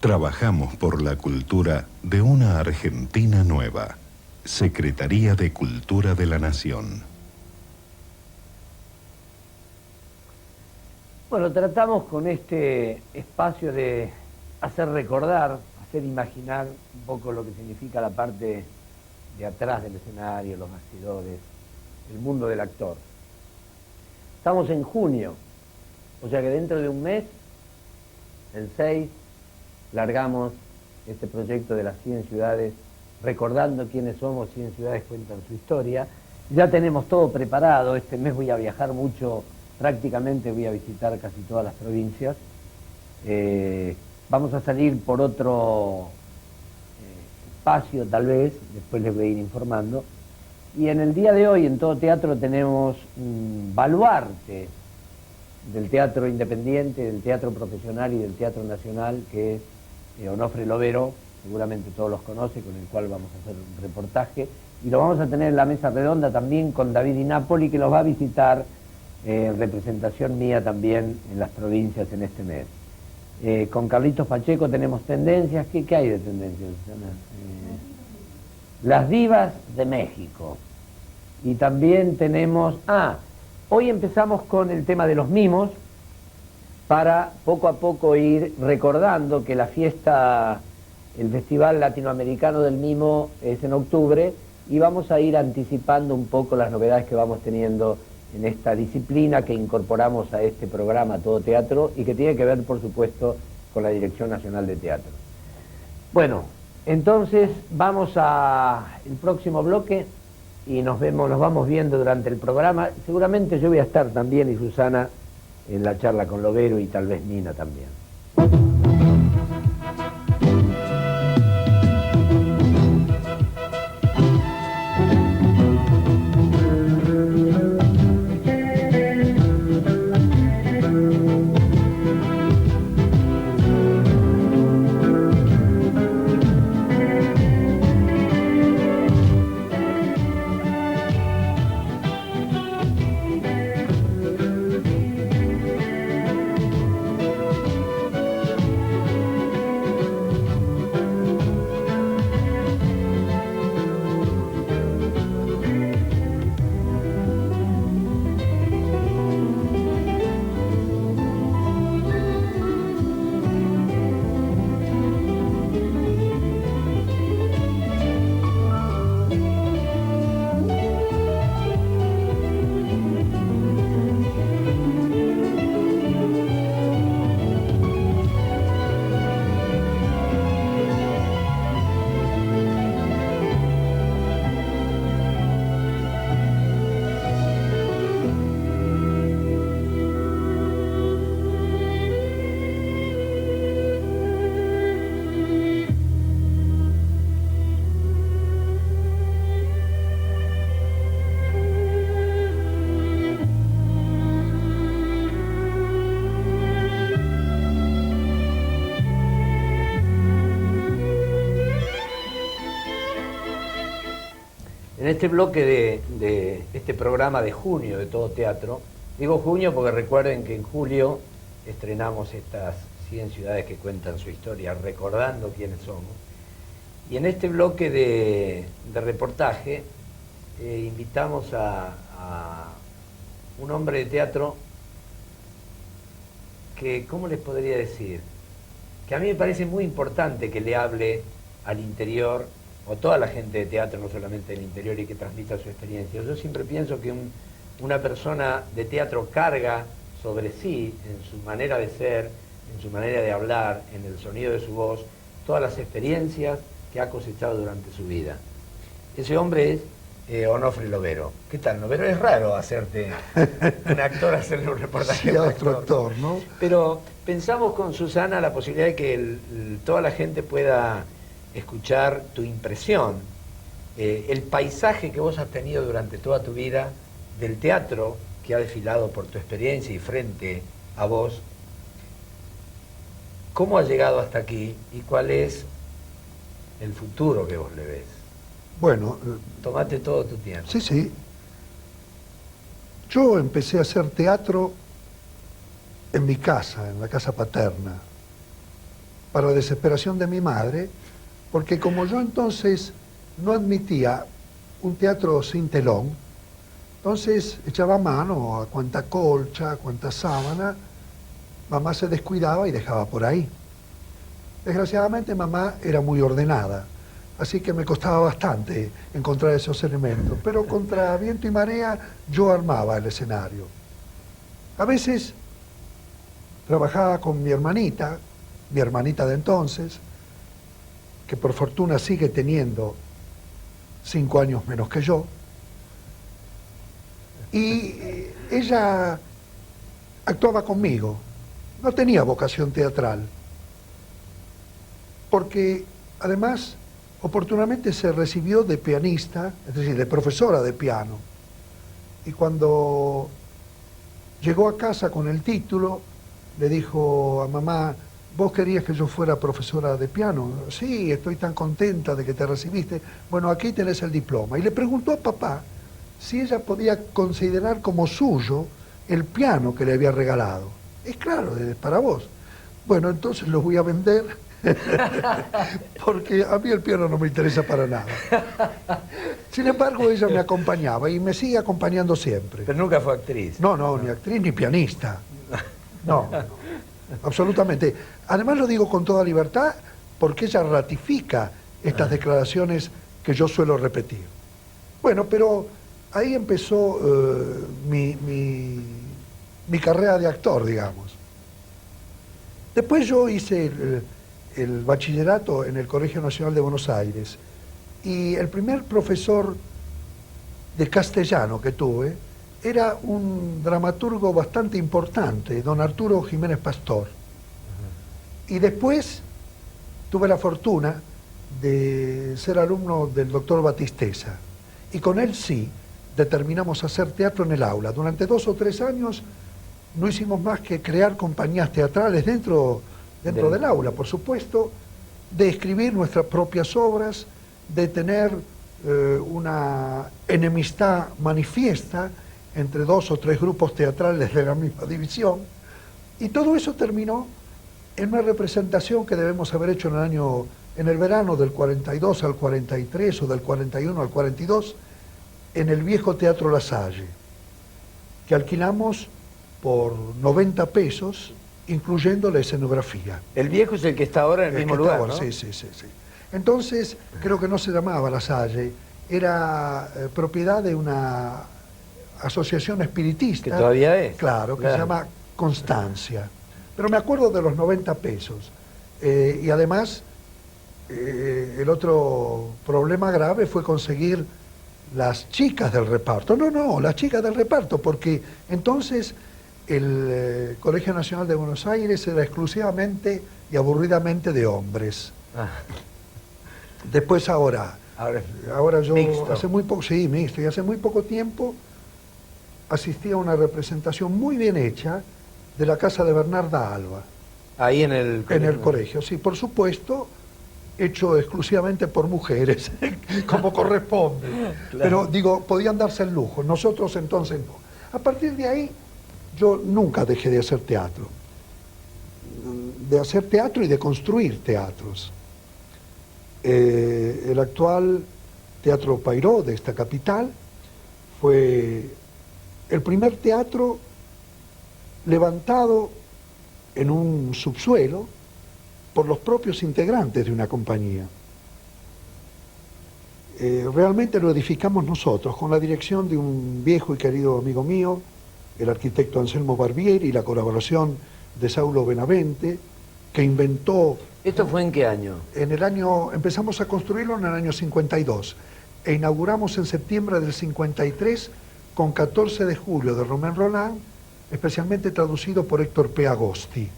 Trabajamos por la cultura de una Argentina nueva. Secretaría de Cultura de la Nación. Bueno, tratamos con este espacio de hacer recordar, hacer imaginar un poco lo que significa la parte de atrás del escenario, los bastidores, el mundo del actor. Estamos en junio, o sea que dentro de un mes, el 6, largamos este proyecto de las 100 ciudades, recordando quiénes somos. 100 ciudades cuentan su historia. Ya tenemos todo preparado. Este mes voy a viajar mucho, prácticamente voy a visitar casi todas las provincias. Vamos a salir por otro espacio tal vez, después les voy a ir informando. Y en el día de hoy en Todo Teatro tenemos un baluarte del teatro independiente, del teatro profesional y del teatro nacional, que es Onofre Lovero, seguramente todos los conocen, con el cual vamos a hacer un reportaje, y lo vamos a tener en la mesa redonda también con David Di Napoli, que los va a visitar en representación mía también en las provincias en este mes. Con Carlitos Pacheco tenemos tendencias. ¿Qué hay de tendencias, Susana? Las divas de México. Y también tenemos... hoy empezamos con el tema de los mimos, para poco a poco ir recordando que la fiesta, el Festival Latinoamericano del Mimo es en octubre, y vamos a ir anticipando un poco las novedades que vamos teniendo en esta disciplina que incorporamos a este programa Todo Teatro y que tiene que ver, por supuesto, con la Dirección Nacional de Teatro. Bueno, entonces vamos al próximo bloque y nos vamos viendo durante el programa. Seguramente yo voy a estar también, y Susana, en la charla con Lovero, y tal vez Nina también. En este bloque de este programa de junio de Todo Teatro, digo junio porque recuerden que en julio estrenamos estas 100 ciudades que cuentan su historia, recordando quiénes somos. Y en este bloque de reportaje invitamos a un hombre de teatro que, ¿cómo les podría decir? Que a mí me parece muy importante que le hable al interior, o toda la gente de teatro, no solamente del interior, y que transmita su experiencia. Yo siempre pienso que una persona de teatro carga sobre sí, en su manera de ser, en su manera de hablar, en el sonido de su voz, todas las experiencias que ha cosechado durante su vida. Ese hombre es Onofre Lovero. ¿Qué tal, Lovero? Es raro hacerte un actor, hacerle un reportaje. Sí, a otro actor, ¿no? Pero pensamos con Susana la posibilidad de que toda la gente pueda escuchar tu impresión, el paisaje que vos has tenido durante toda tu vida del teatro que ha desfilado por tu experiencia y frente a vos. ¿Cómo has llegado hasta aquí y cuál es el futuro que vos le ves? Bueno, tomate todo tu tiempo. Sí, sí. Yo empecé a hacer teatro en mi casa, en la casa paterna. para desesperación de mi madre, porque como yo entonces no admitía un teatro sin telón, entonces echaba mano a cuanta colcha, a cuanta sábana, mamá se descuidaba y dejaba por ahí. Desgraciadamente mamá era muy ordenada, así que me costaba bastante encontrar esos elementos, pero contra viento y marea yo armaba el escenario. A veces trabajaba con mi hermanita de entonces, que por fortuna sigue teniendo 5 años menos que yo, y ella actuaba conmigo. No tenía vocación teatral, porque además oportunamente se recibió de pianista, es decir, de profesora de piano, y cuando llegó a casa con el título, le dijo a mamá: ¿vos querías que yo fuera profesora de piano? Sí, estoy tan contenta de que te recibiste. Bueno, aquí tenés el diploma. Y le preguntó a papá si ella podía considerar como suyo el piano que le había regalado. Es claro, es para vos. Bueno, entonces lo voy a vender porque a mí el piano no me interesa para nada. Sin embargo, ella me acompañaba y me sigue acompañando siempre. Pero nunca fue actriz. No, ni actriz ni pianista. No, absolutamente. Además lo digo con toda libertad porque ella ratifica estas declaraciones que yo suelo repetir. Bueno, pero ahí empezó mi carrera de actor, digamos. Después yo hice el bachillerato en el Colegio Nacional de Buenos Aires y el primer profesor de castellano que tuve era un dramaturgo bastante importante, don Arturo Jiménez Pastor. Y después tuve la fortuna de ser alumno del doctor Batisteza. Y con él sí, determinamos hacer teatro en el aula. Durante 2 o 3 años no hicimos más que crear compañías teatrales dentro del aula, por supuesto, de escribir nuestras propias obras, de tener una enemistad manifiesta entre 2 o 3 grupos teatrales de la misma división, y todo eso terminó en una representación que debemos haber hecho en el verano del 42 al 43 o del 41 al 42, en el viejo Teatro La Salle, que alquilamos por 90 pesos, incluyendo la escenografía. El viejo es el que está ahora en el mismo lugar, ahora, ¿no? Sí. Entonces, creo que no se llamaba La Salle, era propiedad de una asociación espiritista. Que todavía es. Claro, que se llama Constancia. Pero me acuerdo de los 90 pesos. Y además, el otro problema grave fue conseguir las chicas del reparto. No, las chicas del reparto, porque entonces el Colegio Nacional de Buenos Aires era exclusivamente y aburridamente de hombres. Después ahora yo mixto. hace muy poco, sí, mixto, y hace muy poco tiempo asistí a una representación muy bien hecha de la casa de Bernarda Alba. Ahí en el colegio. En el colegio, sí, por supuesto, hecho exclusivamente por mujeres, como corresponde. Claro. Pero digo, podían darse el lujo, nosotros entonces no. A partir de ahí, yo nunca dejé de hacer teatro y de construir teatros. El actual Teatro Pairó de esta capital fue el primer teatro levantado en un subsuelo por los propios integrantes de una compañía. Realmente lo edificamos nosotros, con la dirección de un viejo y querido amigo mío, el arquitecto Anselmo Barbieri, y la colaboración de Saulo Benavente, que inventó... ¿Esto fue en qué año? Empezamos a construirlo en el año 52 e inauguramos en septiembre del 53 con 14 de julio de Romain Rolland, especialmente traducido por Héctor P. Agosti,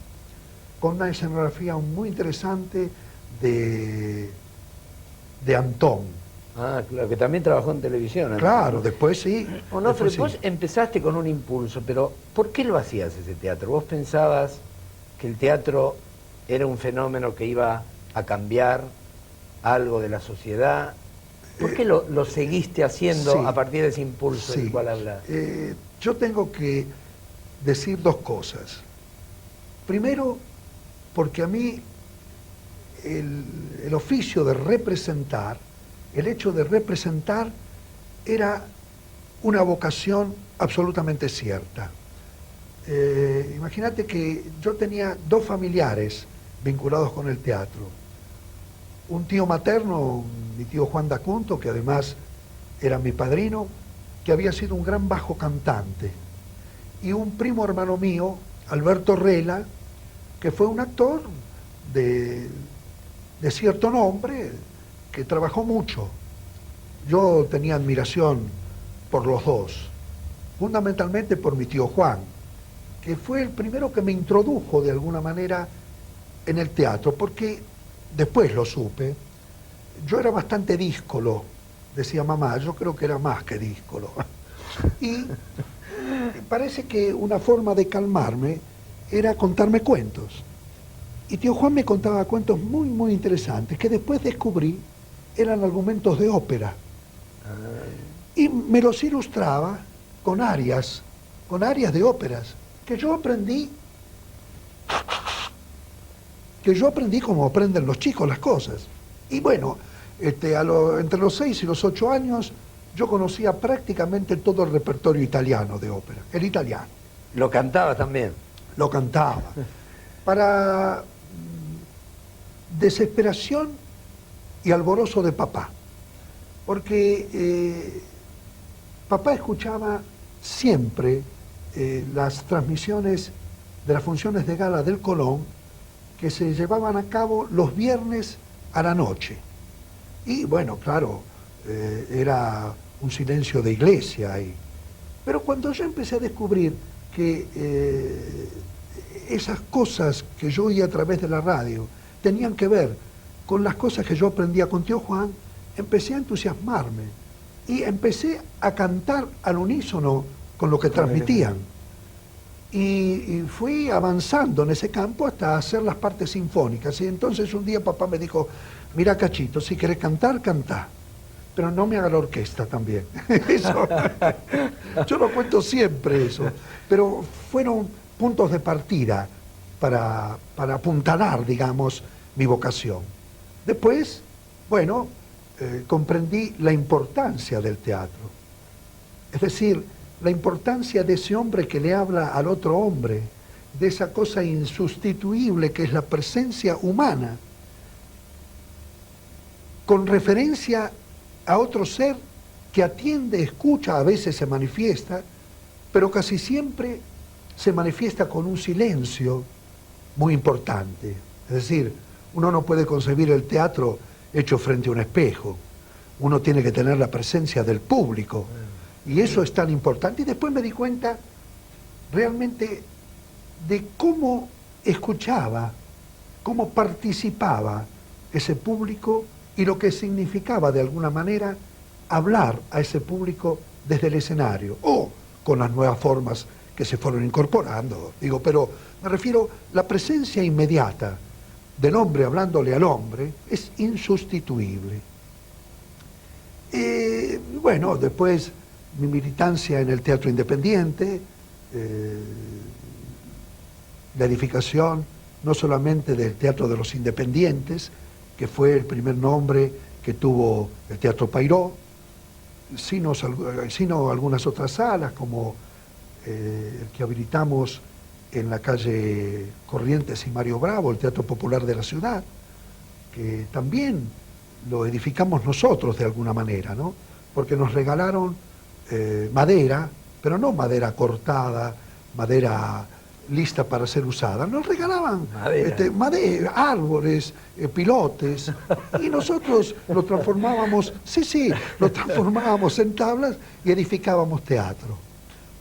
con una escenografía muy interesante de Antón. Ah, claro, que también trabajó en televisión. Claro, después sí. Onofre, después vos sí. empezaste con un impulso, pero ¿por qué lo hacías ese teatro? ¿Vos pensabas que el teatro era un fenómeno que iba a cambiar algo de la sociedad? ¿Por qué lo seguiste haciendo sí, a partir de ese impulso del sí. cual hablas? Yo tengo que decir 2 cosas. Primero, porque a mí el oficio de representar, el hecho de representar era una vocación absolutamente cierta. Imagínate que yo tenía dos familiares vinculados con el teatro. Un tío materno, mi tío Juan D'Acunto, que además era mi padrino, que había sido un gran bajo cantante. Y un primo hermano mío, Alberto Rela, que fue un actor de cierto nombre, que trabajó mucho. Yo tenía admiración por los dos, fundamentalmente por mi tío Juan, que fue el primero que me introdujo de alguna manera en el teatro, porque después lo supe, yo era bastante díscolo, decía mamá, yo creo que era más que díscolo. Y parece que una forma de calmarme era contarme cuentos. Y tío Juan me contaba cuentos muy, muy interesantes, que después descubrí eran argumentos de ópera. Y me los ilustraba con arias de óperas, que yo aprendí como aprenden los chicos las cosas. Y bueno, entre los 6 y los 8 años, yo conocía prácticamente todo el repertorio italiano de ópera, el italiano. ¿Lo cantaba también? Lo cantaba. Para desesperación y alborozo de papá. Porque papá escuchaba siempre las transmisiones de las funciones de gala del Colón que se llevaban a cabo los viernes a la noche. Y bueno, claro, era un silencio de iglesia ahí. Pero cuando yo empecé a descubrir que esas cosas que yo oía a través de la radio tenían que ver con las cosas que yo aprendía con tío Juan, empecé a entusiasmarme y empecé a cantar al unísono con lo que transmitían. Y fui avanzando en ese campo hasta hacer las partes sinfónicas. Y entonces un día papá me dijo, mira Cachito, si querés cantar, cantá, pero no me haga la orquesta también. Eso, yo lo cuento siempre eso, pero fueron puntos de partida para apuntalar, digamos, mi vocación. Después, bueno, comprendí la importancia del teatro, es decir, la importancia de ese hombre que le habla al otro hombre, de esa cosa insustituible que es la presencia humana, con referencia a otro ser que atiende, escucha, a veces se manifiesta, pero casi siempre se manifiesta con un silencio muy importante. Es decir, uno no puede concebir el teatro hecho frente a un espejo, uno tiene que tener la presencia del público, y eso es tan importante. Y después me di cuenta realmente de cómo escuchaba, cómo participaba ese público y lo que significaba de alguna manera hablar a ese público desde el escenario o con las nuevas formas que se fueron incorporando. Digo, pero me refiero, la presencia inmediata del hombre hablándole al hombre es insustituible. Bueno, después mi militancia en el teatro independiente, la edificación no solamente del Teatro de los Independientes, que fue el primer nombre que tuvo el Teatro Pairó, sino algunas otras salas, como el que habilitamos en la calle Corrientes y Mario Bravo, el Teatro Popular de la ciudad, que también lo edificamos nosotros de alguna manera, ¿no? Porque nos regalaron madera, pero no madera cortada, madera lista para ser usada, nos regalaban madera, árboles, pilotes, y nosotros lo transformábamos, lo transformábamos en tablas y edificábamos teatro.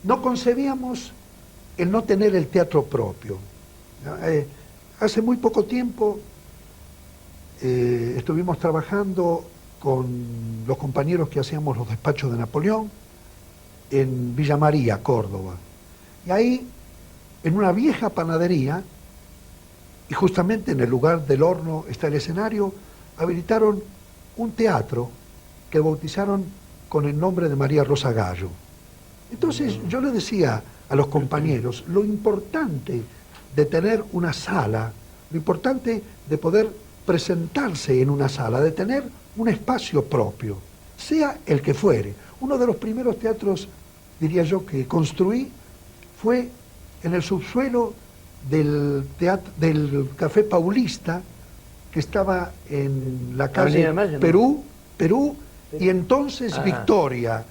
No concebíamos el no tener el teatro propio. Hace muy poco tiempo estuvimos trabajando con los compañeros que hacíamos los despachos de Napoleón en Villa María, Córdoba. Y ahí, en una vieja panadería, y justamente en el lugar del horno está el escenario, habilitaron un teatro que bautizaron con el nombre de María Rosa Gallo. Entonces yo le decía a los compañeros lo importante de tener una sala, lo importante de poder presentarse en una sala, de tener un espacio propio, sea el que fuere. Uno de los primeros teatros, diría yo, que construí fue en el subsuelo del Café Paulista, que estaba en la calle Perú, y entonces Victoria,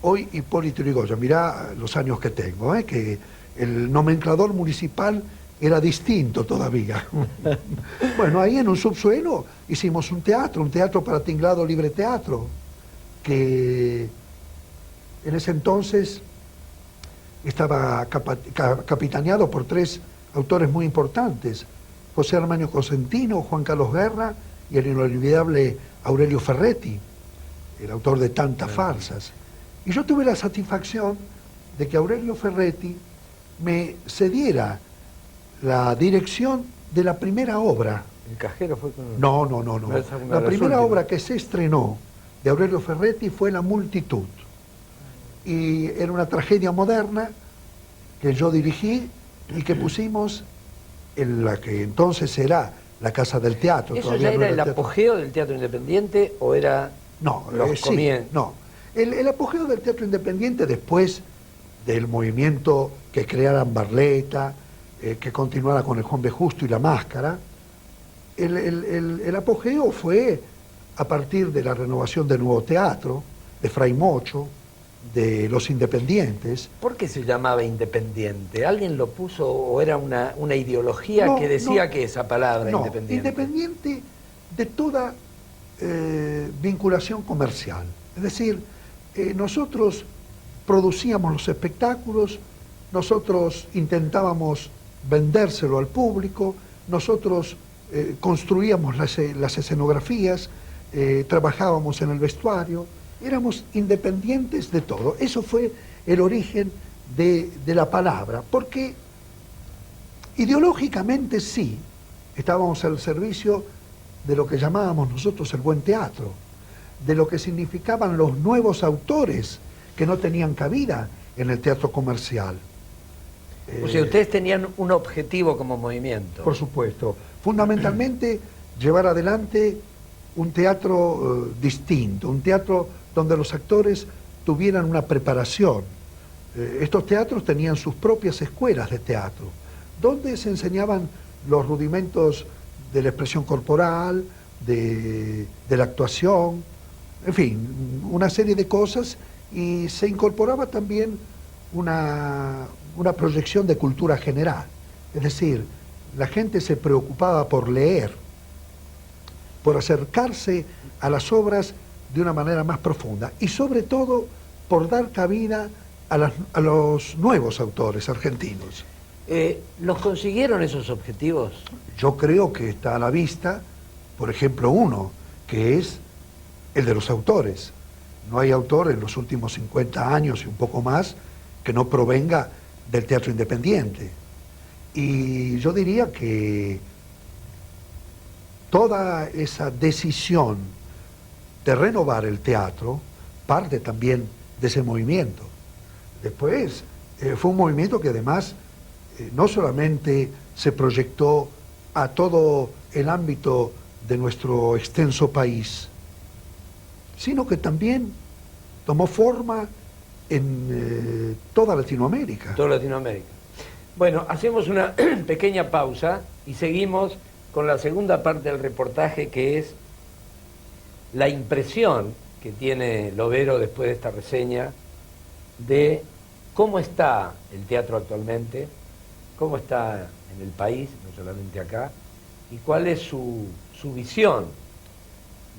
hoy Hipólito Yrigoyen. Mirá los años que tengo, que el nomenclador municipal era distinto todavía. Bueno, ahí en un subsuelo hicimos un teatro para Tinglado Libre Teatro, que en ese entonces estaba capitaneado por 3 autores muy importantes: José Armanio Cosentino, Juan Carlos Guerra y el inolvidable Aurelio Ferretti, el autor de tantas farsas. Y yo tuve la satisfacción de que Aurelio Ferretti me cediera la dirección de la primera obra. ¿El Cajero fue con...? No. La primera obra que se estrenó de Aurelio Ferretti fue La Multitud. Y era una tragedia moderna que yo dirigí y que pusimos en la que entonces era la Casa del Teatro. ¿Eso ya era el apogeo del teatro independiente o era los comienzos? No, el apogeo del teatro independiente después del movimiento que crearan Barletta, que continuara con el Juan B. Justo y La Máscara. El apogeo fue a partir de la renovación del Nuevo Teatro, de Fray Mocho, de los independientes. ¿Por qué se llamaba independiente? ¿Alguien lo puso o era una ideología que decía que esa palabra independiente? Independiente de toda vinculación comercial. Es decir, nosotros producíamos los espectáculos, nosotros intentábamos vendérselo al público, nosotros construíamos las escenografías, trabajábamos en el vestuario, éramos independientes de todo. Eso fue el origen de la palabra, porque ideológicamente sí, estábamos al servicio de lo que llamábamos nosotros el buen teatro, de lo que significaban los nuevos autores que no tenían cabida en el teatro comercial. O sea, ustedes tenían un objetivo como movimiento. Por supuesto. Fundamentalmente, llevar adelante un teatro distinto, un teatro donde los actores tuvieran una preparación. Estos teatros tenían sus propias escuelas de teatro, donde se enseñaban los rudimentos de la expresión corporal, de la actuación, en fin, una serie de cosas, y se incorporaba también una proyección de cultura general. Es decir, la gente se preocupaba por leer, por acercarse a las obras de una manera más profunda y sobre todo por dar cabida a los nuevos autores argentinos. ¿Los consiguieron esos objetivos? Yo creo que está a la vista, por ejemplo, uno, que es el de los autores. No hay autor en los últimos 50 años y un poco más que no provenga del teatro independiente. Y yo diría que toda esa decisión de renovar el teatro parte también de ese movimiento. Después fue un movimiento que además no solamente se proyectó a todo el ámbito de nuestro extenso país, sino que también tomó forma en toda Latinoamérica. Toda Latinoamérica. Bueno, hacemos una pequeña pausa y seguimos con la segunda parte del reportaje, que es la impresión que tiene Lovero después de esta reseña de cómo está el teatro actualmente, cómo está en el país, no solamente acá, y cuál es su visión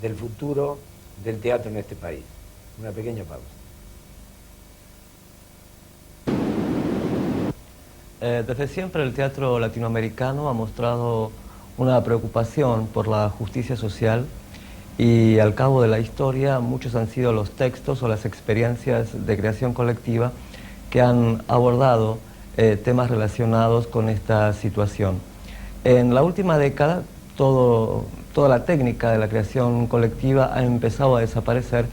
del futuro del teatro en este país. Una pequeña pausa. Desde siempre el teatro latinoamericano ha mostrado una preocupación por la justicia social y al cabo de la historia muchos han sido los textos o las experiencias de creación colectiva que han abordado temas relacionados con esta situación. En la última década toda la técnica de la creación colectiva ha empezado a desaparecer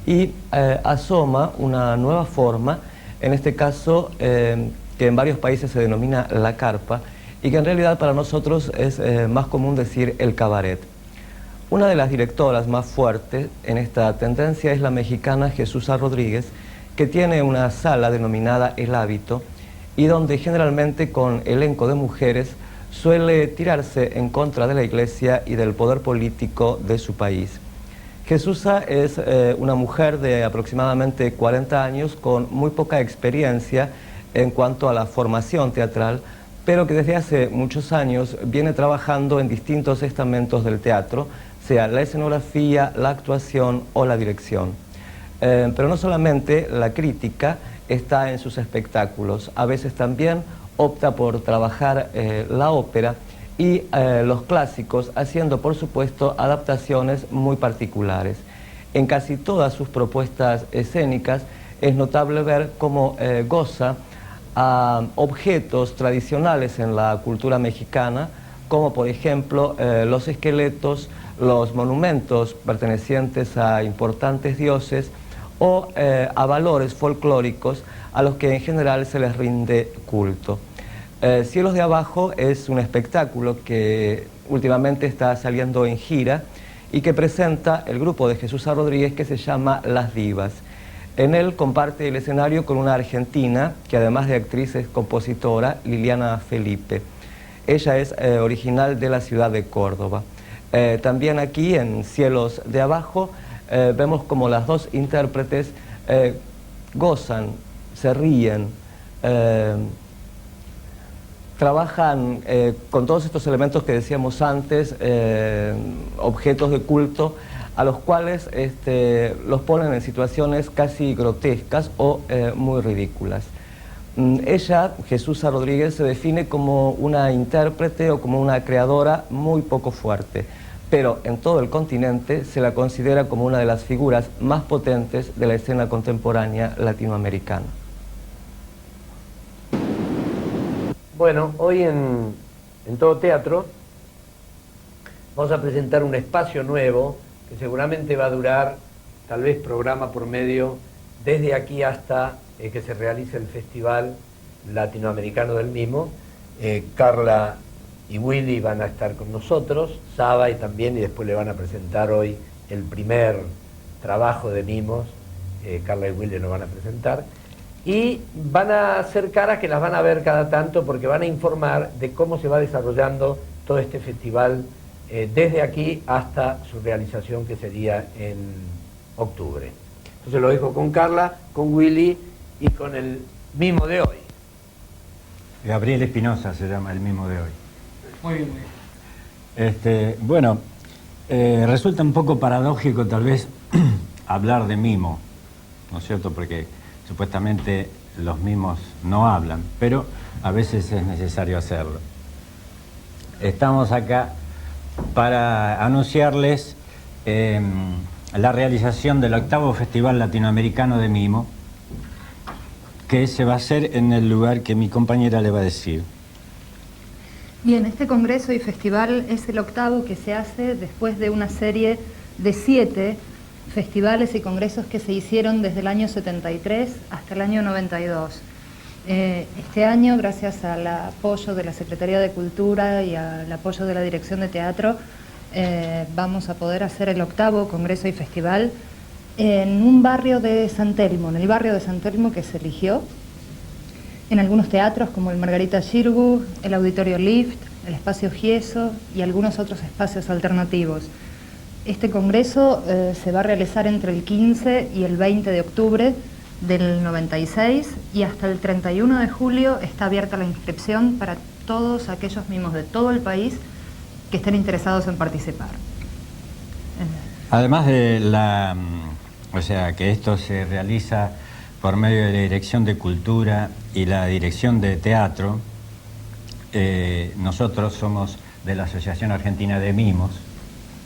y asoma una nueva forma, en este caso que en varios países se denomina la carpa y que en realidad para nosotros es más común decir el cabaret. Una de las directoras más fuertes en esta tendencia es la mexicana Jesúsa Rodríguez, que tiene una sala denominada El Hábito, y donde generalmente con elenco de mujeres suele tirarse en contra de la Iglesia y del poder político de su país. Jesúsa es una mujer de aproximadamente 40 años con muy poca experiencia en cuanto a la formación teatral, pero que desde hace muchos años viene trabajando en distintos estamentos del teatro, sea la escenografía, la actuación o la dirección. Pero no solamente la crítica está en sus espectáculos, a veces también opta por trabajar la ópera y los clásicos, haciendo por supuesto adaptaciones muy particulares. En casi todas sus propuestas escénicas es notable ver cómo goza a objetos tradicionales en la cultura mexicana, como por ejemplo los esqueletos, los monumentos pertenecientes a importantes dioses o a valores folclóricos a los que en general se les rinde culto. Cielos de Abajo es un espectáculo que últimamente está saliendo en gira y que presenta el grupo de Jesúsa Rodríguez, que se llama Las Divas. En él comparte el escenario con una argentina que además de actriz es compositora, Liliana Felipe. Ella es original de la ciudad de Córdoba. También aquí en Cielos de Abajo vemos como las dos intérpretes gozan, se ríen, trabajan con todos estos elementos que decíamos antes, objetos de culto, a los cuales los ponen en situaciones casi grotescas o muy ridículas. Ella, Jesúsa Rodríguez, se define como una intérprete o como una creadora muy poco fuerte, pero en todo el continente se la considera como una de las figuras más potentes de la escena contemporánea latinoamericana. Bueno, hoy en Todo Teatro vamos a presentar un espacio nuevo que seguramente va a durar, tal vez programa por medio, desde aquí hasta que se realice el Festival Latinoamericano del mismo. Carla y Willy van a estar con nosotros, Saba y también, y después le van a presentar hoy el primer trabajo de mimos. Carla y Willy lo van a presentar. Y van a hacer caras que las van a ver cada tanto, porque van a informar de cómo se va desarrollando todo este festival desde aquí hasta su realización, que sería en octubre. Entonces lo dejo con Carla, con Willy y con el mimo de hoy. Gabriel Espinosa se llama el mimo de hoy. Muy bien, muy bien. Bueno, resulta un poco paradójico tal vez hablar de mimo, ¿no es cierto? Porque supuestamente los mimos no hablan, pero a veces es necesario hacerlo. Estamos acá para anunciarles la realización del 8º Festival Latinoamericano de Mimo, que se va a hacer en el lugar que mi compañera le va a decir. Bien, este congreso y festival es el 8º que se hace después de una serie de 7 festivales y congresos que se hicieron desde el año 73 hasta el año 92. Este año, gracias al apoyo de la Secretaría de Cultura y al apoyo de la Dirección de Teatro, vamos a poder hacer el 8º congreso y festival en un barrio de San Telmo, en el barrio de San Telmo que se eligió, en algunos teatros como el Margarita Xirgu, el Auditorio Lift, el Espacio Gieso y algunos otros espacios alternativos. Este congreso se va a realizar entre el 15 y el 20 de octubre del 96 y hasta el 31 de julio está abierta la inscripción para todos aquellos mimos de todo el país que estén interesados en participar. Además de o sea, que esto se realiza por medio de la Dirección de Cultura y la Dirección de Teatro, nosotros somos de la Asociación Argentina de Mimos,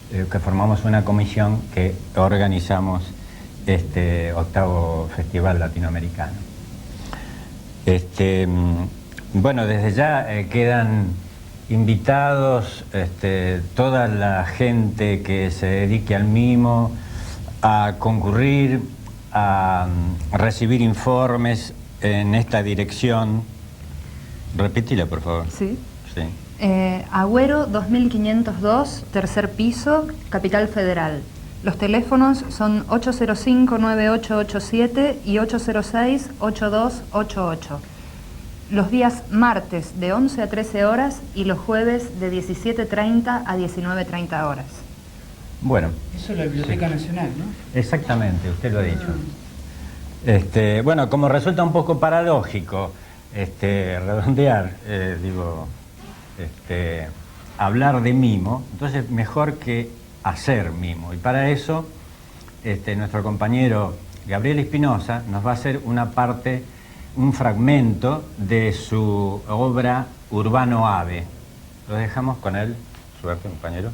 que formamos una comisión que organizamos este 8º Festival Latinoamericano. Bueno, desde ya quedan invitados toda la gente que se dedique al mimo a concurrir, a recibir informes en esta dirección. Repítila, por favor. Sí. Sí. Agüero 2502, tercer piso, Capital Federal. Los teléfonos son 805-9887 y 806-8288. Los días martes de 11 a 13 horas y los jueves de 17:30 a 19:30 horas. Bueno. Eso es la Biblioteca Nacional, ¿no? Exactamente, usted lo ha dicho. Bueno, como resulta un poco paradójico redondear, hablar de mimo, entonces mejor que hacer mimo. Y para eso, nuestro compañero Gabriel Espinosa nos va a hacer una parte, un fragmento de su obra Urbano Ave. Lo dejamos con él. Suerte, compañero.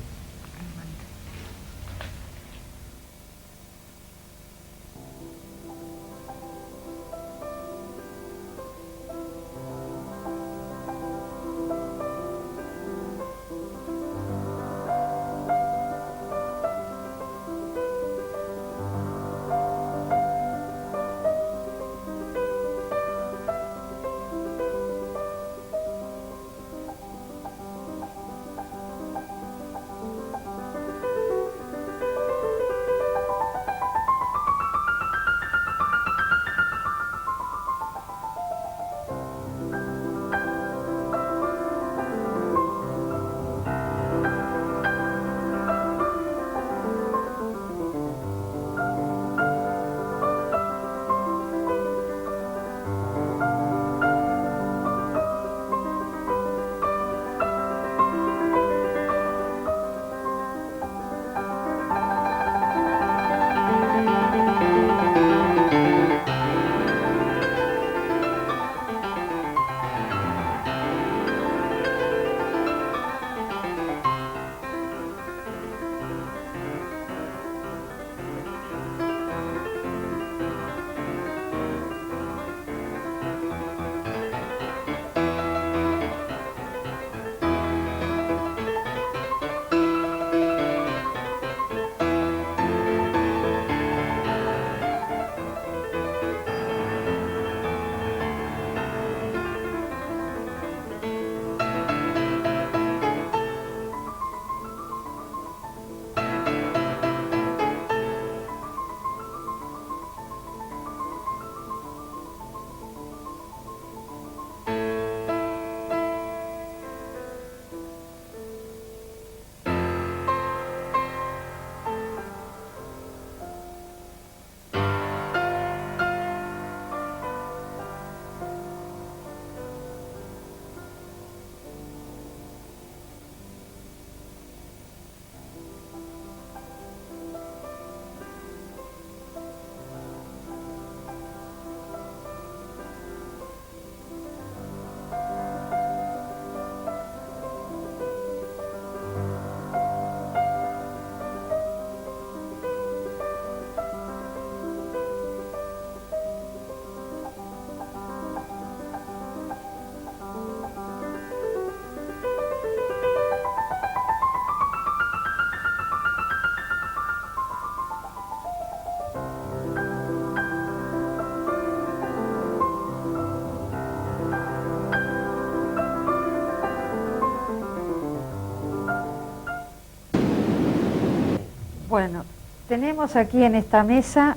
Bueno, tenemos aquí en esta mesa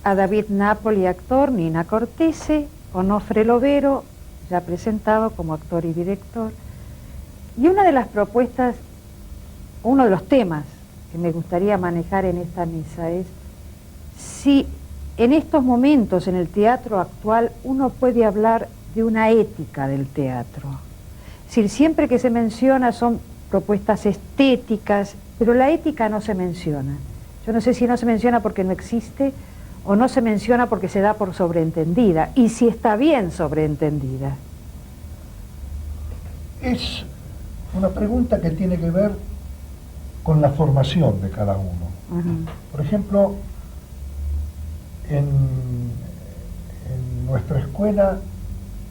a David Napoli, actor, Nina Cortese, Onofre Lovero, ya presentado como actor y director. Y una de las propuestas, uno de los temas que me gustaría manejar en esta mesa es si en estos momentos en el teatro actual uno puede hablar de una ética del teatro. Es decir, siempre que se menciona son propuestas estéticas, pero la ética no se menciona. Yo no sé si no se menciona porque no existe o no se menciona porque se da por sobreentendida, y si está bien sobreentendida. Es una pregunta que tiene que ver con la formación de cada uno. Por ejemplo, en nuestra escuela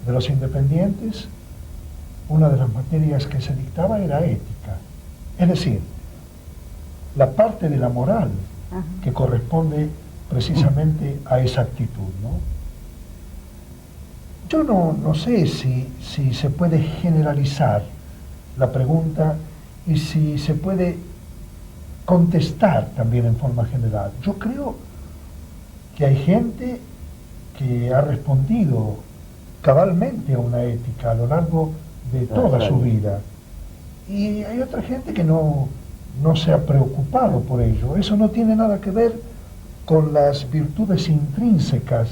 de los independientes, una de las materias que se dictaba era ética. Es decir, la parte de la moral que corresponde precisamente a esa actitud, ¿no? Yo no sé si se puede generalizar la pregunta y si se puede contestar también en forma general. Yo creo que hay gente que ha respondido cabalmente a una ética a lo largo de toda su vida, y hay otra gente que no se ha preocupado por ello. Eso no tiene nada que ver con las virtudes intrínsecas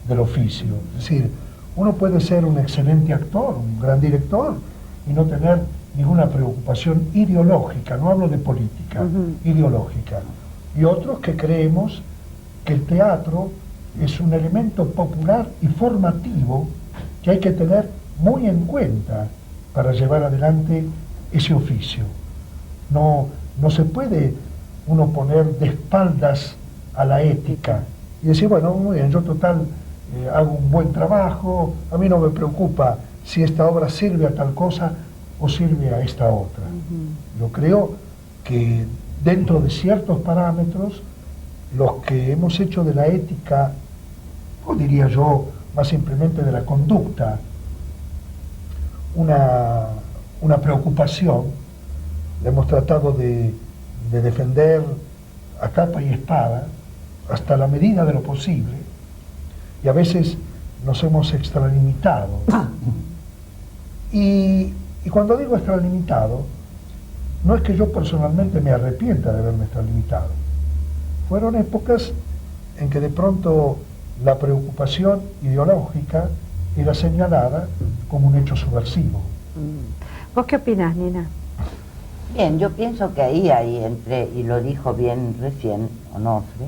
del oficio. Es decir, uno puede ser un excelente actor, un gran director, y no tener ninguna preocupación ideológica, no hablo de política, ideológica. Y otros que creemos que el teatro es un elemento popular y formativo que hay que tener muy en cuenta para llevar adelante ese oficio. No se puede uno poner de espaldas a la ética y decir, bueno, muy bien, yo total hago un buen trabajo, a mí no me preocupa si esta obra sirve a tal cosa o sirve a esta otra. Yo creo que dentro de ciertos parámetros, los que hemos hecho de la ética, o diría yo, más simplemente de la conducta, una preocupación, la hemos tratado de defender a capa y espada, hasta la medida de lo posible, y a veces nos hemos extralimitado. Y cuando digo extralimitado, no es que yo personalmente me arrepienta de haberme extralimitado. Fueron épocas en que de pronto la preocupación ideológica era señalada como un hecho subversivo. ¿Vos qué opinás, Nina? Bien, yo pienso que ahí hay entre, y lo dijo bien recién Onofre,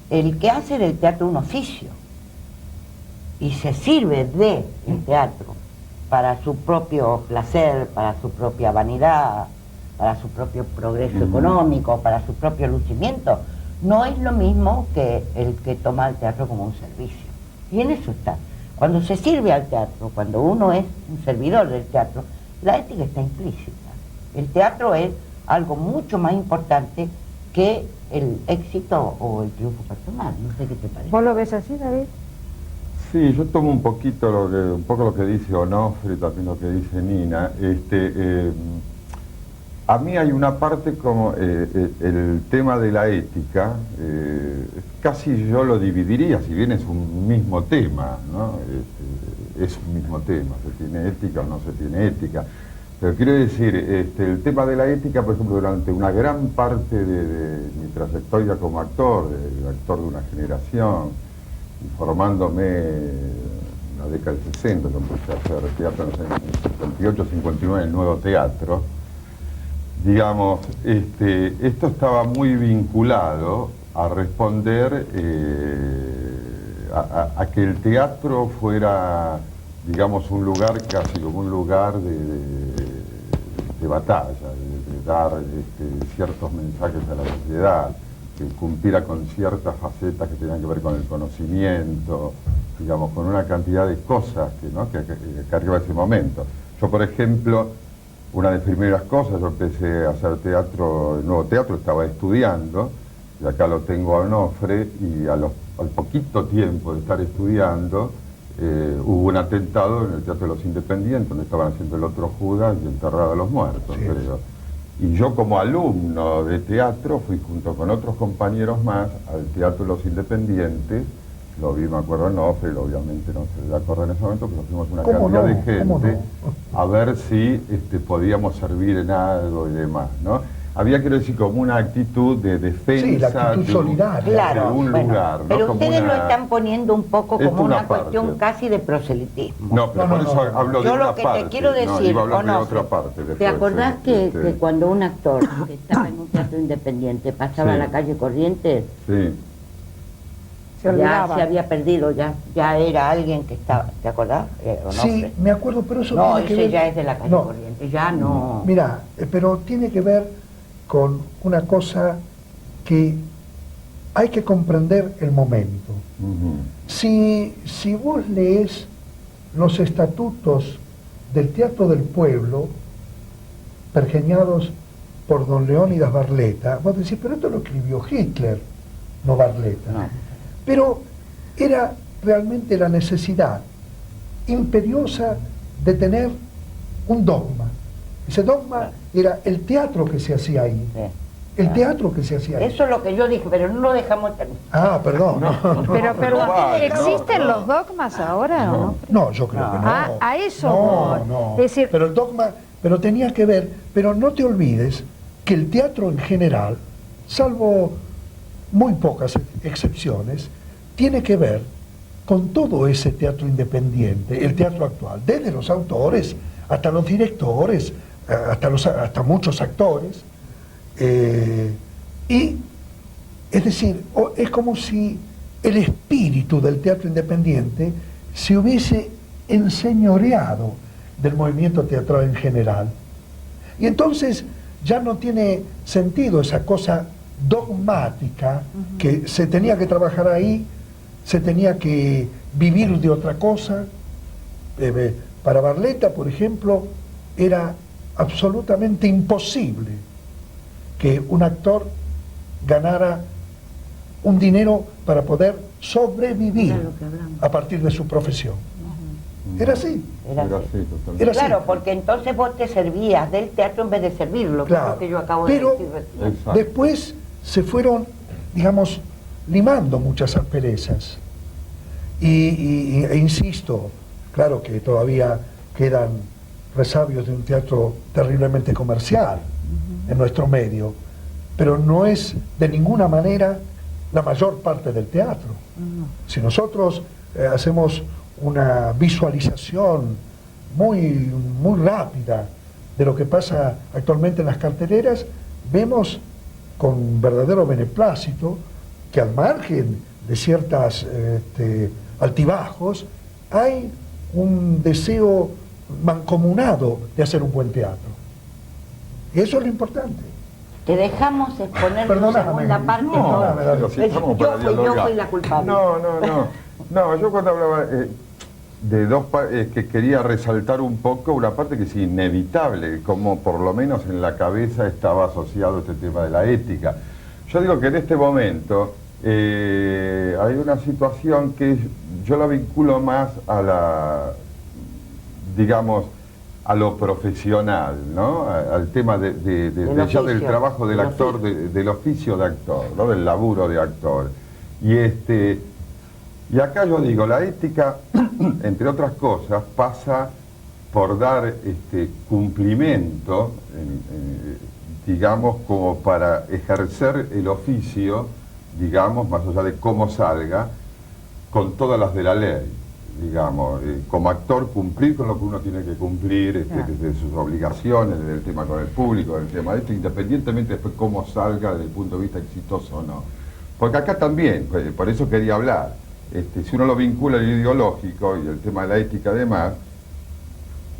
el que hace del teatro un oficio y se sirve del teatro para su propio placer, para su propia vanidad, para su propio progreso económico, para su propio lucimiento, no es lo mismo que el que toma el teatro como un servicio. Y en eso está. Cuando se sirve al teatro, cuando uno es un servidor del teatro, la ética está implícita. El teatro es algo mucho más importante que el éxito o el triunfo personal. No sé qué te parece. ¿Vos lo ves así, David? Sí, yo tomo un poco lo que dice Onofre y también lo que dice Nina. A mí hay una parte como el tema de la ética, casi yo lo dividiría, si bien es un mismo tema, ¿no? Es un mismo tema, se tiene ética o no se tiene ética. Pero quiero decir, el tema de la ética, por ejemplo, durante una gran parte de mi trayectoria como actor, actor de una generación, y formándome en la década del 60, yo empecé a hacer teatro en 58, 59, en el Nuevo Teatro, digamos, esto estaba muy vinculado a responder a que el teatro fuera, digamos, un lugar casi como un lugar de batalla, de dar ciertos mensajes a la sociedad, que cumpliera con ciertas facetas que tenían que ver con el conocimiento, digamos, con una cantidad de cosas que arriba ese momento. Yo, por ejemplo, una de las primeras cosas, yo empecé a hacer teatro, el Nuevo Teatro, estaba estudiando, y acá lo tengo a Onofre, y al poquito tiempo de estar estudiando, hubo un atentado en el Teatro de los Independientes, donde estaban haciendo el otro Judas y Enterrado a los Muertos, Sí. creo. Y yo como alumno de teatro fui junto con otros compañeros más al Teatro de los Independientes, lo vi, me acuerdo, Onofre, obviamente no se acuerda en ese momento, pero fuimos una cantidad de gente a ver si podíamos servir en algo y demás, ¿no? Había, quiero decir, como una actitud de defensa, sí, la actitud solidaria, claro, de un lugar, ¿no? Pero como ustedes una... lo están poniendo un poco Es como una una cuestión parte. casi de proselitismo. No, pero por eso hablo de Yo una lo que parte. te quiero no, decir, iba a hablar de Onofre, otra parte después, ¿te acordás que cuando un actor que estaba en un teatro independiente pasaba Sí. a la calle Corrientes, Sí. Se ya olvidaba. se había perdido, ya era alguien que estaba, ¿te acordás? Sí, me acuerdo, pero eso No, tiene que ese ver... ya es de la calle No. Corrientes, ya no... Mira, pero tiene que ver con una cosa que hay que comprender el momento. Ujú. Si vos lees los estatutos del Teatro del Pueblo, pergeñados por don Leónidas Barletta, vos decís, pero esto lo escribió Hitler, no Barletta. No. Pero era realmente la necesidad imperiosa de tener un dogma, Ese dogma era el teatro que se hacía ahí. El teatro que se hacía ahí. Eso es lo que yo dije, pero no lo dejamos terminar. Ah, perdón. Pero perdón, vale, ¿existen no. los dogmas ahora o no? No, yo creo que no. A eso No, voy. no. Es decir, Pero el dogma, pero tenía que ver, pero no te olvides que el teatro en general, salvo muy pocas excepciones, tiene que ver con todo ese teatro independiente, el teatro actual, desde los autores hasta los directores, hasta muchos actores. Y es decir, es como si el espíritu del teatro independiente se hubiese enseñoreado del movimiento teatral en general. Y entonces ya no tiene sentido esa cosa dogmática que se tenía que trabajar ahí, se tenía que vivir de otra cosa. Para Barletta, por ejemplo, era absolutamente imposible que un actor ganara un dinero para poder sobrevivir a partir de su profesión. Era así. Era así. Totalmente. Era así. Claro, porque entonces vos te servías del teatro en vez de servirlo, que es lo que yo acabo de decir recién. Exacto. Después se fueron, digamos, limando muchas asperezas. E insisto, claro que todavía quedan resabios de un teatro terriblemente comercial en nuestro medio, pero no es de ninguna manera la mayor parte del teatro. Si nosotros hacemos una visualización muy rápida de lo que pasa actualmente en las carteleras, vemos con verdadero beneplácito que al margen de ciertas altibajos hay un deseo mancomunado de hacer un buen teatro. Y eso es lo importante. Te dejamos exponer tu Perdóname, segunda parte. perdóname, David. Pero si estamos para yo dialogar. fui la culpable. No, yo cuando hablaba de dos que quería resaltar un poco una parte que es inevitable, como por lo menos en la cabeza estaba asociado este tema de la ética. Yo digo que en este momento hay una situación que yo la vinculo más a la, digamos, a lo profesional, ¿no? Al tema ya del trabajo del actor, del oficio de actor, ¿no? Del laburo de actor. Y acá yo digo, la ética, entre otras cosas, pasa por dar cumplimiento, digamos, como para ejercer el oficio, digamos, más allá de cómo salga, con todas las de la ley. Digamos, como actor cumplir con lo que uno tiene que cumplir, desde sus obligaciones, desde el tema con el público, del tema de esto, independientemente después cómo salga desde el punto de vista exitoso o no. Porque acá también, por eso quería hablar, si uno lo vincula al ideológico y el tema de la ética además,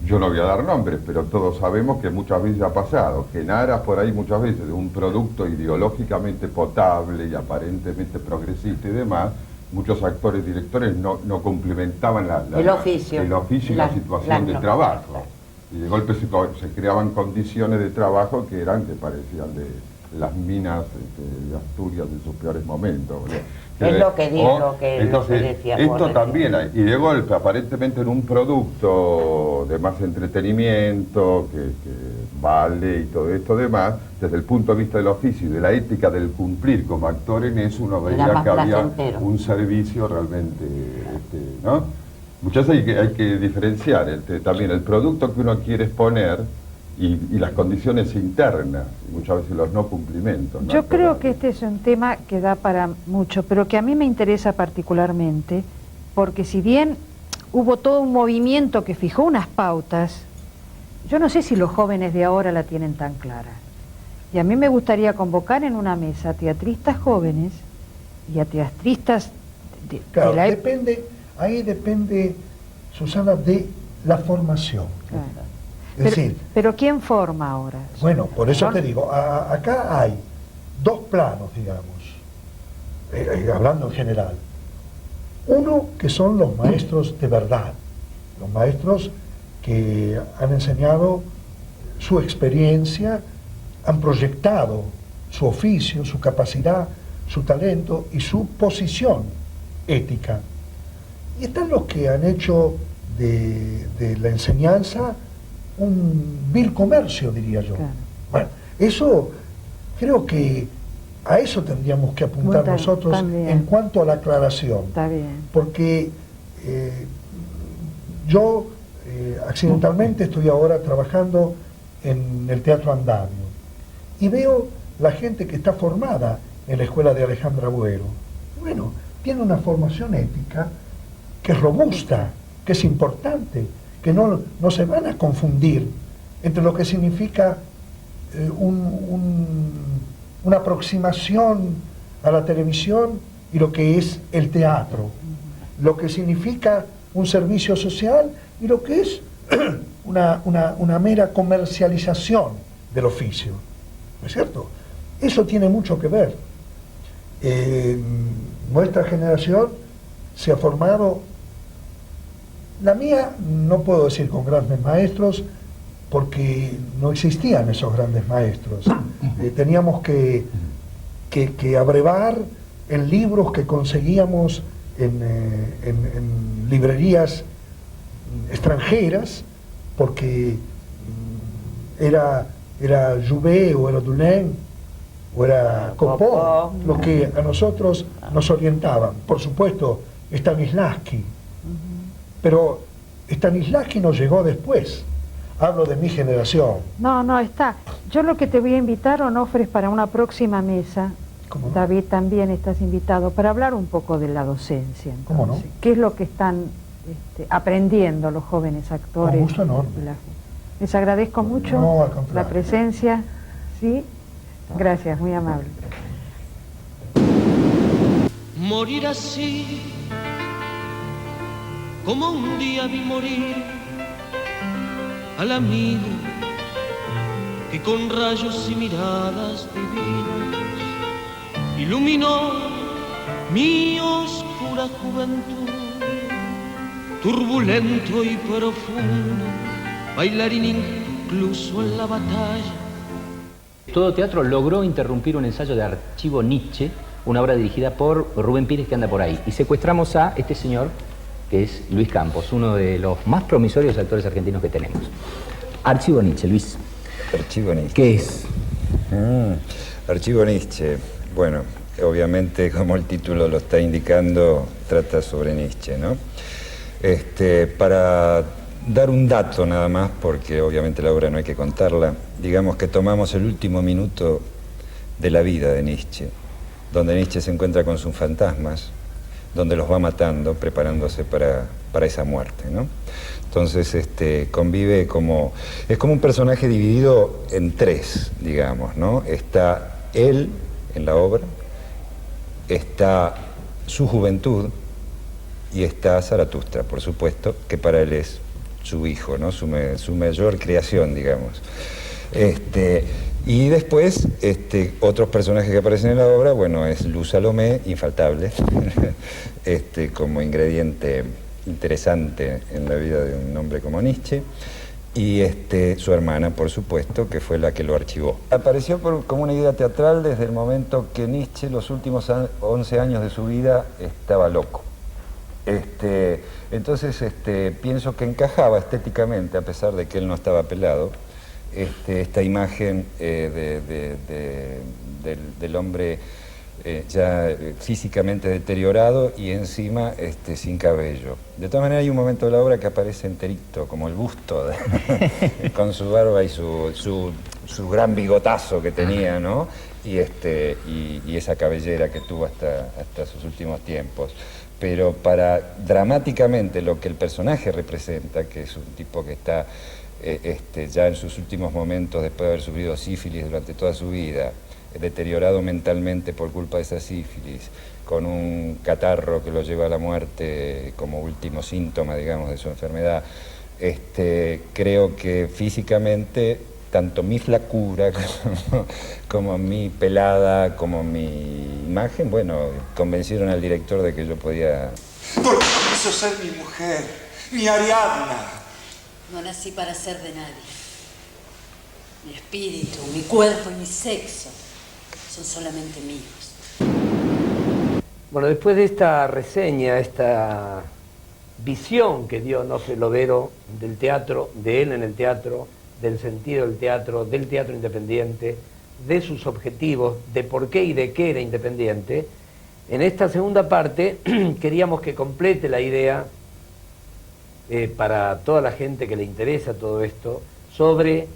yo no voy a dar nombres, pero todos sabemos que muchas veces ha pasado, que en aras por ahí muchas veces de un producto ideológicamente potable y aparentemente progresista y demás, muchos actores y directores no cumplimentaban el oficio y la situación de trabajo. Y de golpe se creaban condiciones de trabajo que parecían de las minas de Asturias en sus peores momentos. Es lo que digo, lo que entonces, decía esto también hay. Y de golpe, aparentemente en un producto de más entretenimiento, que vale y todo esto demás, desde el punto de vista del oficio y de la ética del cumplir como actor en eso, uno veía que había un servicio realmente, ¿no? Muchas veces hay que diferenciar también el producto que uno quiere exponer y las condiciones internas, y muchas veces los no cumplimientos. ¿no? Yo creo que este es un tema que da para mucho, pero que a mí me interesa particularmente, porque si bien hubo todo un movimiento que fijó unas pautas, yo no sé si los jóvenes de ahora la tienen tan clara. Y a mí me gustaría convocar en una mesa a teatristas jóvenes y a teatristas Claro, de la ahí depende, Susana, de la formación. Claro. Es decir, pero ¿quién forma ahora? bueno, por eso te digo, acá hay dos planos, digamos, hablando en general. Uno que son los maestros de verdad, los maestros que han enseñado su experiencia, han proyectado su oficio, su capacidad, su talento y su posición ética. Y están los que han hecho de la enseñanza un vil comercio, diría yo. Claro. Bueno, eso creo que a eso tendríamos que apuntar nosotros en cuanto a la aclaración. Está bien. Porque yo accidentalmente estoy ahora trabajando en el Teatro Andamio y veo la gente que está formada en la escuela de Alejandra Buero. Bueno, tiene una formación ética que es robusta, que es importante, que no se van a confundir entre lo que significa una aproximación a la televisión y lo que es el teatro, lo que significa un servicio social y lo que es una mera comercialización del oficio, ¿no es cierto? Eso tiene mucho que ver. Nuestra generación se ha formado, la mía no puedo decir con grandes maestros, porque no existían esos grandes maestros. Teníamos que abrevar en libros que conseguíamos en librerías extranjeras, porque era Jouvet o era Dulin o era Copó lo que a nosotros nos orientaban. Por supuesto, Stanislavski, pero Stanislavski nos llegó después. Hablo de mi generación. No, está. Yo lo que te voy a invitar, Onofre, es para una próxima mesa. ¿Cómo no? David, también estás invitado para hablar un poco de la docencia. Entonces. ¿Cómo no? ¿Qué es lo que están aprendiendo los jóvenes actores? Un gusto enorme. Les agradezco mucho la presencia. ¿Sí? Gracias, muy amable. Morir así, como un día vi morir al amigo que con rayos y miradas divinas iluminó mi oscura juventud, turbulento y profundo, bailarín incluso en la batalla. Todo Teatro logró interrumpir un ensayo de Archivo Nietzsche, una obra dirigida por Rubén Pires, que anda por ahí, y secuestramos a este señor, que es Luis Campos, uno de los más promisorios actores argentinos que tenemos. Archivo Nietzsche, Luis. Archivo Nietzsche. ¿Qué es? Archivo Nietzsche, bueno, obviamente como el título lo está indicando, trata sobre Nietzsche, ¿no? Para dar un dato nada más, porque obviamente la obra no hay que contarla, digamos que tomamos el último minuto de la vida de Nietzsche, donde Nietzsche se encuentra con sus fantasmas, donde los va matando, preparándose para esa muerte, ¿no? Entonces, convive como... Es como un personaje dividido en tres, digamos, ¿no? Está él en la obra, está su juventud y está Zaratustra, por supuesto, que para él es su hijo, ¿no? Su mayor creación, digamos. Y después, otros personajes que aparecen en la obra, bueno, es Luz Salomé, infaltable, como ingrediente interesante en la vida de un hombre como Nietzsche, y su hermana, por supuesto, que fue la que lo archivó. Apareció como una idea teatral desde el momento que Nietzsche, los últimos 11 años de su vida, estaba loco. Entonces, pienso que encajaba estéticamente, a pesar de que él no estaba pelado, esta imagen del hombre ya físicamente deteriorado y encima sin cabello. De todas maneras hay un momento de la obra que aparece enterito, como el busto, con su barba y su gran bigotazo que tenía, ¿no? Y esa cabellera que tuvo hasta sus últimos tiempos. Pero para dramáticamente lo que el personaje representa, que es un tipo que está ya en sus últimos momentos, después de haber sufrido sífilis durante toda su vida, deteriorado mentalmente por culpa de esa sífilis, con un catarro que lo lleva a la muerte como último síntoma, digamos, de su enfermedad, creo que físicamente, tanto mi flacura como mi pelada, como mi imagen, bueno, convencieron al director de que yo podía... Porque quiso ser mi mujer, mi Ariadna. No nací para ser de nadie. Mi espíritu, mi cuerpo y mi sexo son solamente míos. Bueno, después de esta reseña, esta visión que dio Onofre Lovero del teatro, de él en el teatro, del sentido del teatro independiente, de sus objetivos, de por qué y de qué era independiente. En esta segunda parte queríamos que complete la idea para toda la gente que le interesa todo esto, sobre,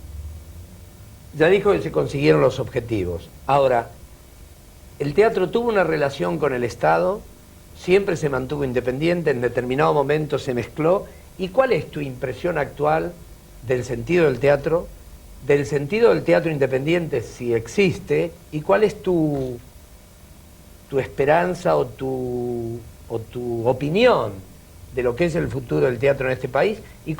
ya dijo que se consiguieron los objetivos. Ahora, el teatro tuvo una relación con el Estado, siempre se mantuvo independiente, en determinado momento se mezcló. ¿Y cuál es tu impresión actual del sentido del teatro independiente, si existe, y cuál es tu esperanza o tu opinión de lo que es el futuro del teatro en este país, y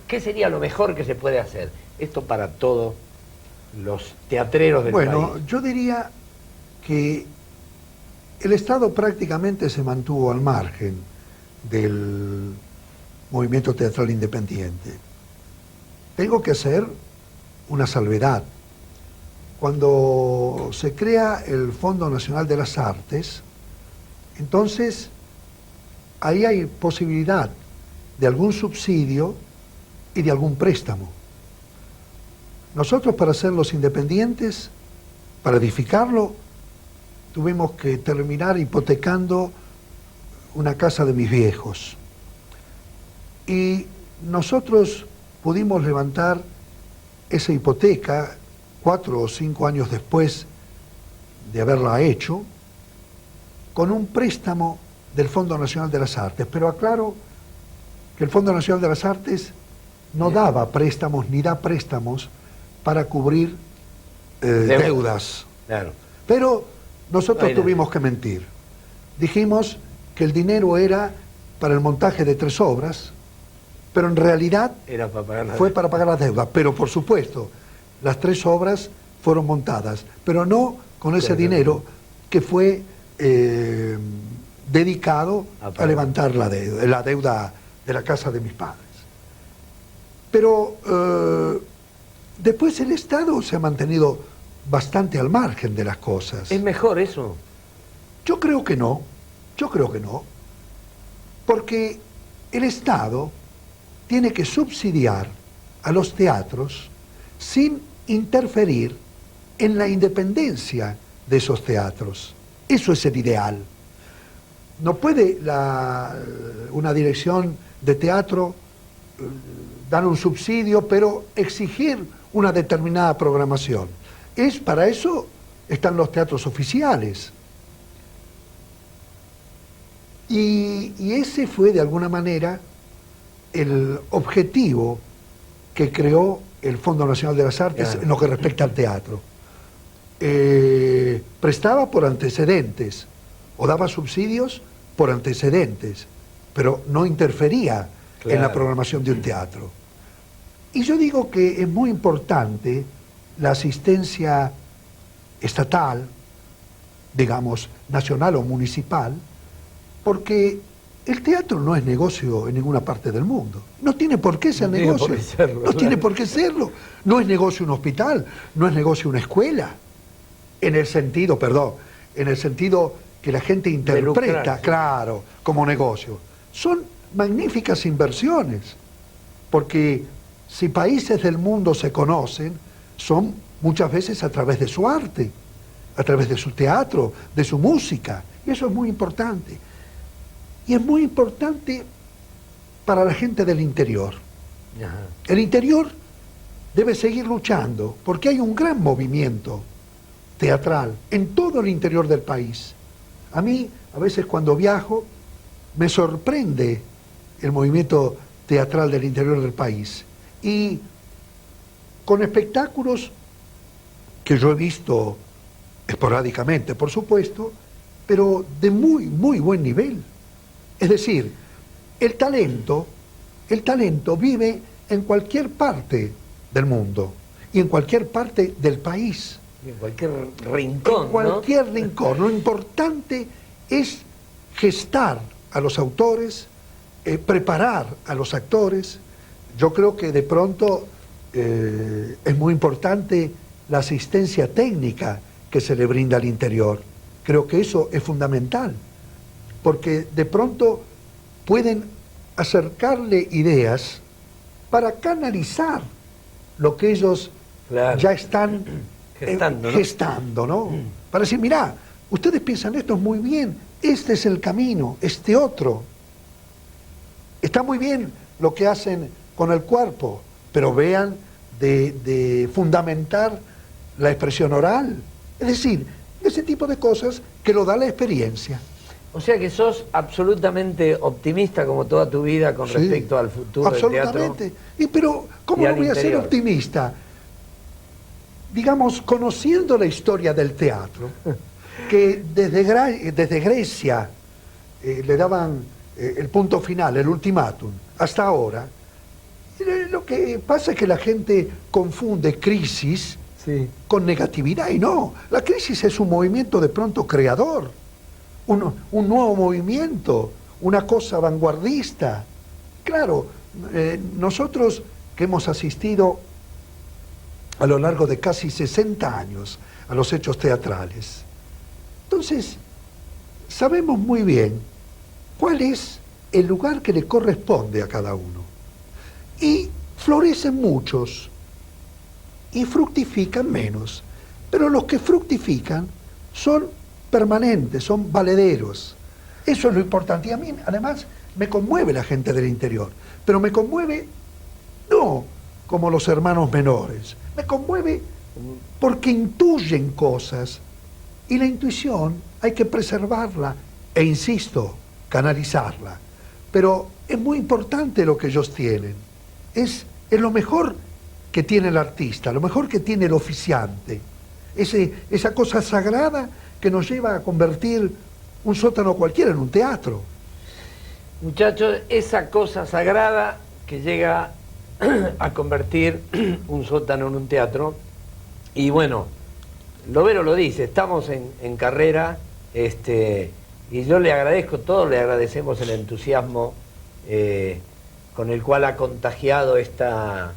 qué sería lo mejor que se puede hacer? Esto para todos los teatreros del país. Bueno, yo diría que el Estado prácticamente se mantuvo al margen del movimiento teatral independiente. Tengo que hacer una salvedad. Cuando se crea el Fondo Nacional de las Artes, entonces ahí hay posibilidad de algún subsidio y de algún préstamo. Nosotros, para hacerlos independientes, para edificarlo, tuvimos que terminar hipotecando una casa de mis viejos. Y nosotros pudimos levantar esa hipoteca 4 o 5 años después de haberla hecho, con un préstamo del Fondo Nacional de las Artes. Pero aclaro que el Fondo Nacional de las Artes no daba préstamos ni da préstamos para cubrir deudas. Claro. Pero nosotros tuvimos que mentir. Dijimos que el dinero era para el montaje de 3 obras, pero en realidad era para pagar fue para pagar las deudas. Pero por supuesto, las 3 obras fueron montadas, pero no con ese dinero que fue dedicado a levantar la deuda de la casa de mis padres. Pero después el Estado se ha mantenido bastante al margen de las cosas. ¿Es mejor eso? Yo creo que no, porque el Estado tiene que subsidiar a los teatros sin interferir en la independencia de esos teatros. Eso es el ideal. No puede una dirección de teatro dar un subsidio, pero exigir una determinada programación. Para eso están los teatros oficiales. Y ese fue, de alguna manera, el objetivo que creó el Fondo Nacional de las Artes en lo que respecta al teatro. Prestaba por antecedentes o daba subsidios por antecedentes, pero no interfería en la programación de un teatro. Y yo digo que es muy importante la asistencia estatal, digamos, nacional o municipal, porque el teatro no es negocio en ninguna parte del mundo. No tiene por qué ser negocio. No tiene por qué serlo. No es negocio un hospital, no es negocio una escuela. En el sentido que la gente interpreta, claro, como negocio. Son magníficas inversiones, porque si países del mundo se conocen, son muchas veces a través de su arte, a través de su teatro, de su música. Y eso es muy importante. Y es muy importante para la gente del interior. El interior debe seguir luchando, porque hay un gran movimiento teatral en todo el interior del país. A mí, a veces cuando viajo, me sorprende el movimiento teatral del interior del país. Y con espectáculos que yo he visto esporádicamente, por supuesto, pero de muy, muy buen nivel. Es decir, el talento vive en cualquier parte del mundo y en cualquier parte del país. En cualquier rincón, en cualquier rincón. Lo importante es gestar a los autores, preparar a los actores. Yo creo que de pronto es muy importante la asistencia técnica que se le brinda al interior. Creo que eso es fundamental, porque de pronto pueden acercarle ideas para canalizar lo que ellos ya están gestando, ¿no? Para decir, mirá, ustedes piensan esto muy bien, este es el camino, este otro. Está muy bien lo que hacen con el cuerpo, pero vean de fundamentar la expresión oral. Es decir, ese tipo de cosas que lo da la experiencia. O sea que sos absolutamente optimista como toda tu vida con respecto al futuro del teatro. Absolutamente. Pero ¿cómo no voy a ser optimista? Digamos, conociendo la historia del teatro, que desde Grecia le daban el punto final, el ultimátum, hasta ahora, lo que pasa es que la gente confunde crisis con negatividad, y no, la crisis es un movimiento de pronto creador, un nuevo movimiento, una cosa vanguardista. Claro, nosotros que hemos asistido a lo largo de casi 60 años a los hechos teatrales, entonces sabemos muy bien cuál es el lugar que le corresponde a cada uno. Y florecen muchos y fructifican menos, pero los que fructifican son permanentes, son valederos. Eso es lo importante. Y a mí, además, me conmueve la gente del interior, pero me conmueve no como los hermanos menores, me conmueve porque intuyen cosas, y la intuición hay que preservarla e, insisto, canalizarla. Pero es muy importante lo que ellos tienen. Es lo mejor que tiene el artista, lo mejor que tiene el oficiante. Esa cosa sagrada que nos lleva a convertir un sótano cualquiera en un teatro. Muchachos, esa cosa sagrada que llega a convertir un sótano en un teatro. Y bueno, Lovero lo dice, estamos en carrera, y yo le agradezco, todos le agradecemos el entusiasmo con el cual ha contagiado esta,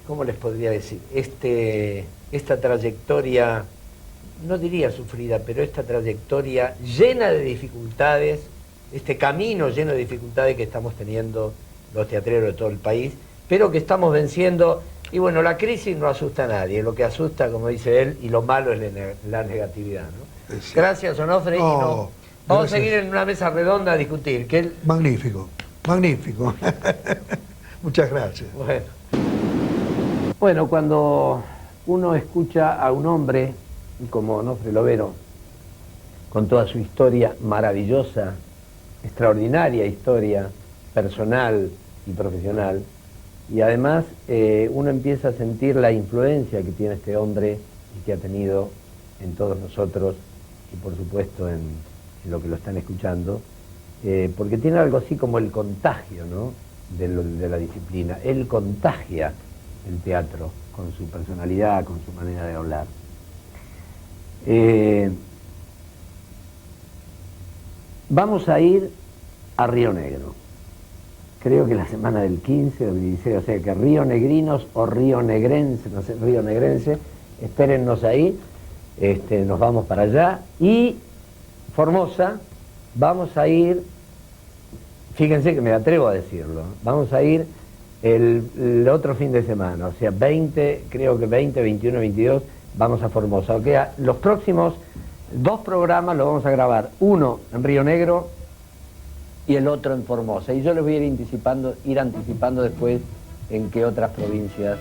¿cómo les podría decir? Esta trayectoria, no diría sufrida, pero esta trayectoria llena de dificultades, este camino lleno de dificultades que estamos teniendo los teatreros de todo el país, pero que estamos venciendo. Y bueno, la crisis no asusta a nadie, lo que asusta, como dice él, y lo malo es la negatividad, ¿no? Gracias, Onofre, vamos a seguir en una mesa redonda a discutir. Magnífico, magnífico. Muchas gracias. Bueno, cuando uno escucha a un hombre como Onofre Lovero, con toda su historia maravillosa, extraordinaria historia personal y profesional, y además uno empieza a sentir la influencia que tiene este hombre y que ha tenido en todos nosotros, y por supuesto en lo que lo están escuchando, porque tiene algo así como el contagio, ¿no?, de la disciplina. Él contagia el teatro con su personalidad, con su manera de hablar. Vamos a ir a Río Negro. Creo que la semana del 15 o del 16, o sea que Río Negrinos o Río Negrense, no sé, Río Negrense, espérennos ahí, nos vamos para allá. Y Formosa, vamos a ir, fíjense que me atrevo a decirlo, vamos a ir el otro fin de semana, o sea, 20, 21, 22, vamos a Formosa. O sea, los próximos 2 programas los vamos a grabar, uno en Río Negro y el otro en Formosa. Y yo les voy a ir anticipando después en qué otras provincias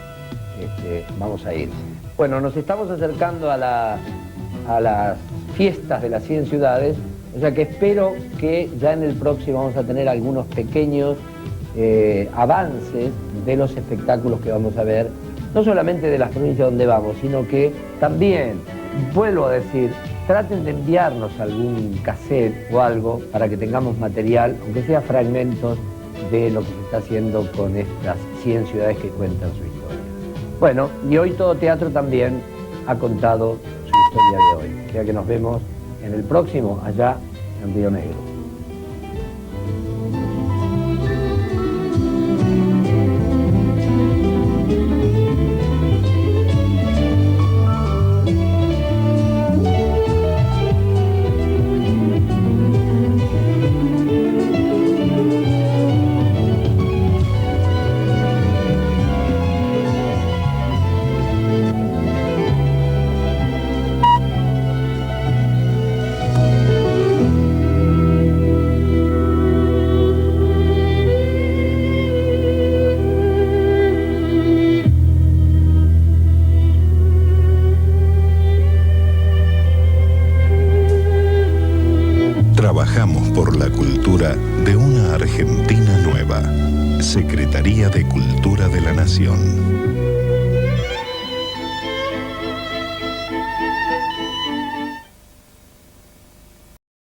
vamos a ir. Bueno, nos estamos acercando a las fiestas de las 100 ciudades, o sea que espero que ya en el próximo vamos a tener algunos pequeños avances de los espectáculos que vamos a ver, no solamente de las provincias donde vamos, sino que también, vuelvo a decir, traten de enviarnos algún cassette o algo para que tengamos material, aunque sea fragmentos de lo que se está haciendo con estas 100 ciudades que cuentan su historia. Bueno, y hoy Todo Teatro también ha contado su historia de hoy. O sea que nos vemos en el próximo, allá en Río Negro. Trabajamos por la cultura de una Argentina nueva. Secretaría de Cultura de la Nación.